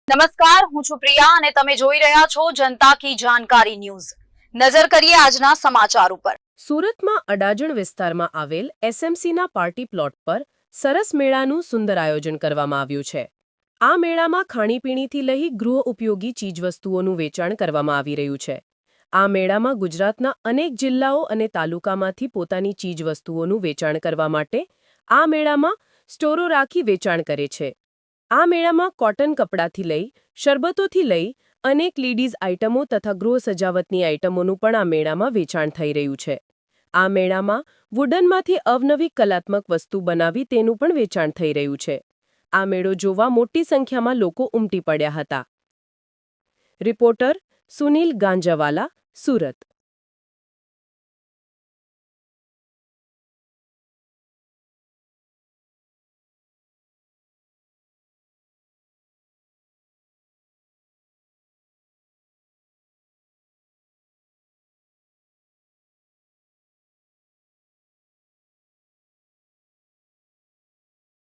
નમસ્કાર, હું છું પ્રિયા અને તમે જોઈ રહ્યા છો જનતા કી જાણકારી ન્યૂઝ। નજર કરીએ આજના સમાચાર ઉપર। સુરતમાં અડાજણ વિસ્તારમાં આવેલ એસએમસીના પાર્ટી પ્લોટ પર સરસ મેળાનું સુંદર આયોજન કરવામાં આવ્યું છે। આ મેળામાં ખાણીપીણીથી લઈ ગૃહ ઉપયોગી ચીજવસ્તુઓનું વેચાણ કરવામાં આવી રહ્યું છે। આ મેળામાં ગુજરાતના અનેક જિલ્લાઓ અને તાલુકામાંથી પોતાની ચીજવસ્તુઓનું વેચાણ કરવા માટે આ મેળામાં સ્ટોરો રાખી વેચાણ કરે છે। આ મેળામાં કોટન કપડાથી લઈ શરબતોથી લઈ અનેક લેડીઝ આઇટમો તથા ગૃહ સજાવટની આઇટમોનું પણ આ મેળામાં વેચાણ થઈ રહ્યું છે। આ મેળામાં વુડનમાંથી અવનવી કલાત્મક વસ્તુ બનાવી તેનું પણ વેચાણ થઈ રહ્યું છે। આ મેળો જોવા મોટી સંખ્યામાં લોકો ઉમટી પડ્યા હતા। રિપોર્ટર સુનિલ ગાંજાવાલા, સુરત।